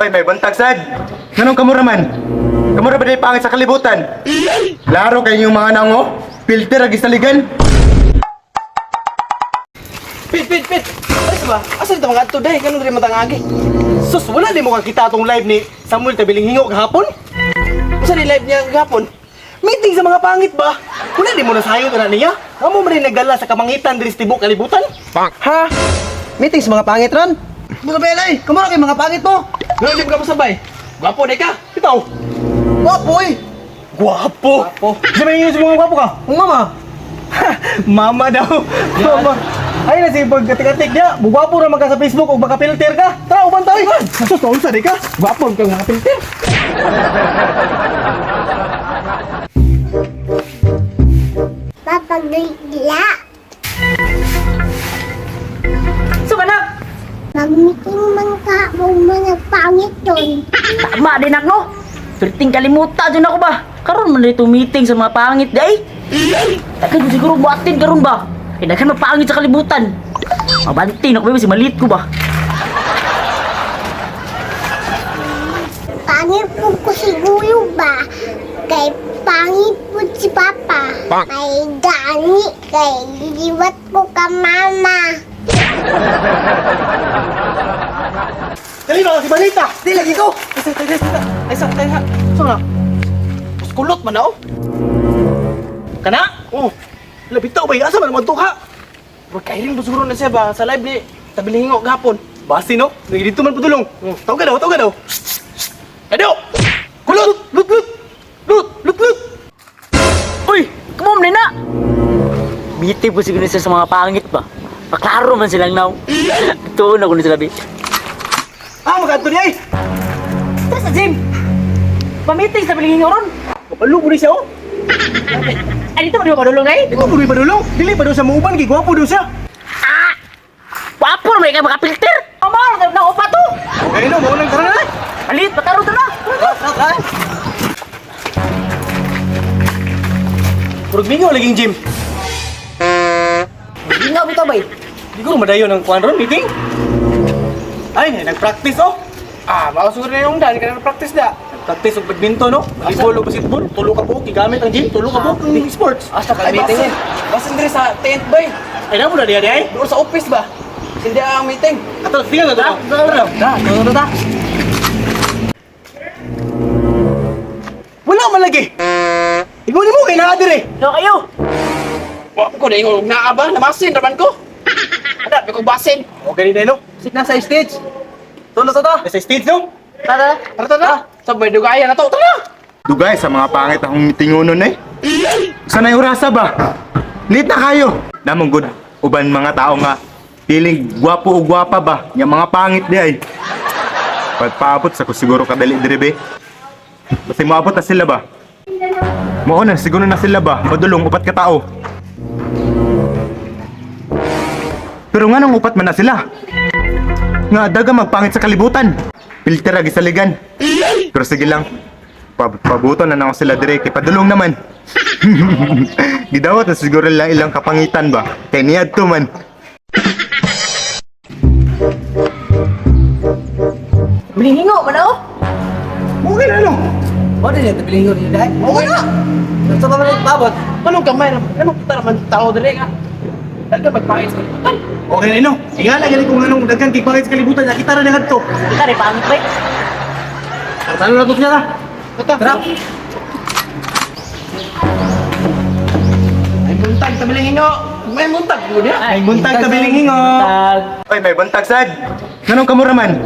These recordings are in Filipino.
Oy, may buntag sad. Nganong kamura man? Kamura ba di pangit sa kalibutan? Klaro kayo yung mga nango. Filter agi saligan. Pit! Alis ba? Asa dito mga ato dahi? Ganun rin matangagi. Sus, wala din mo kakita itong live ni Samuel Tabiling Hingo kahapon? Asa ni live niya kahapon? Meeting sa mga pangit ba? Wala din mo nasayo na niya? Amo mo rin nagdala sa kamangitan diri sa tibok kalibutan? Ha? Meeting sa mga pangit ron? Mga belay, kamura kay mga pangit mo? Ganun din ka mo sabay. Gwapo na ka? Ikaw? Gwapo eh! Gwapo? Sabihin niyo sa mga gwapo ka? Ang mama? Mama daw. Mama. Ay na si pagkatik-atik niya. Bugwapo ra magka sa Facebook o baka filter ka. Tara, uban tayo. Sus, taon sa di ka. Gwapo ka nga filter. Papagdila. Sumanak! Magmiting man ka mo mga pangit yun. Tama din ako. Sulting kalimutan dyan ako ba? Karon man dito meeting sa mga pangit day. Takay mo siguro buhatin karon ba? Kailangan mapangit sa kalibutan. Mabanti na ko ba si malit ko ba? Pangit po ko siguro ba? Kay pangit po si Papa. Kay gani, kay liliwat ko ka Mama. Dali ba si Balita? Di lagi ko. Ay sa tayo ha. So na. Kulot man na oh. Kana? Oh. Labitaw ba? Asa man naman to ka? Magkairing busuro na siya ba sa live ni Tabiling Hingo gahapon. Basi no? Nagidito man pudulong. Tawag ka daw. Kado! Lut! Uy! Kamom na na! Meeting po siguro siya sa mga pangit ba? Paklaro man silang now. Ito na ko na sila bi. Magkadto di ay! Ito sa gym! Pa-meeting sa Tabiling Hingo ron! Kapalo mo rin siya oh! Ay dito mo di ba padulong ay? Ikaw mo rin padulong? Dili pa daw sa muuban, gigwapo daw siya! Wapo na may makapilter! Amar! Na upa to! Okay no, maunang tara na! Malit! Pataro to na! Purog mingo laging gym. Hingaw bitaw bay! Di ko madayon ng kuwan ron, meeting. Ay, nag-practice oh. Makasunod na yung dahil ka na nag-practice na. Nag-practice og badminton no? Volleyball o basketball, tulo ka po, gigamit ang gym, tulo ka po, sports. Asa ka Ay, meeting eh? basin diri sa tent bay. Ay, na mo na diya ay? Doon sa office ba? Hindi ang meeting. Ato, sige na to. Da. Wala man lagi. Ikaw ni mo kay naa dire. Yo kayo! Wa ko na yung naaba, namasin raman ko. Ada, ko basin. Okay din no? Sit na sa stage. Tulo to. Sa stage no? Tara! Tara. Sabay dugayan na to. Tara. Dugay sa mga pangit akong tingunon eh. Sanay urasa ba? Lit na kayo. Namong good uban mga tao nga piling gwapo o gwapa ba? Yung mga pangit di ay. Pagpaabot sa ko siguro kadali dire be. Kasi maabot na sila ba? Mao na siguro na sila ba? Padulong upat ka tao. Pero nga nang upat man na sila. Nga daga magpangit sa kalibutan. Filter agi saligan. Pero sige lang. Pabuto na ako sila dire kay padulong naman. Gidawat na siguro lang ilang kapangitan ba? Kay niyad to man. Bilingingo man ako! Okay na no? Mo din yung Tabiling Hingo dahil. Okay na. Sa mga nagpabot, anong kamay na? Anong kita naman tao dire nga? Talaga magpakit sa kalibutan. Okay na no? Ingala gali kung anong daghan kay pangit sa kalibutan, nakita ra na kadto. Kita rin pangit bay! Talo na to siya na. Tara. Ay buntag Tabiling Hingo. May buntag mo niya. Ay, buntag Tabiling Hingo. Tag! Oy, may buntag sad. Nganong kamura man?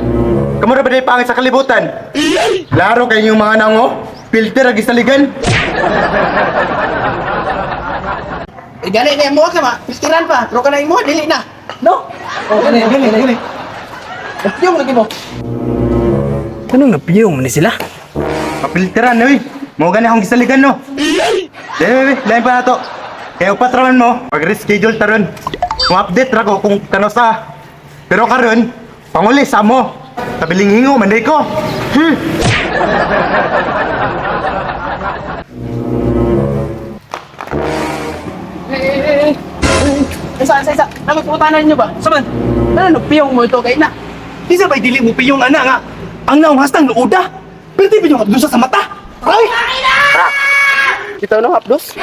Kamura ba di pangit sa kalibutan? Klaro kayo yung mga nango. Filter agi saligan. Gali na mo ka ma. Pistiran pa. Pero ka na imo dili na. No? Okay na, gali. Yung lagi mo. Anong napiyong mo ni sila? Kapilteran oy. Mao gani akong gisaligan no. Dili, lain pa na to. Kaya upat raman mo, pag-reschedule taron. Kung update ra ko kung kano sa. Pero karon, panguli sa mo. Tabiling Hingo, manday ko. Isa. Nakaputanan niyo ba? Saman. Ano piyong mo ito kay na? Di sabay dili mo piyong ana nga. Ang naunghas ng luuda. Pero di ba yung hapdusa sa mata? Ay! Kita na hapdos?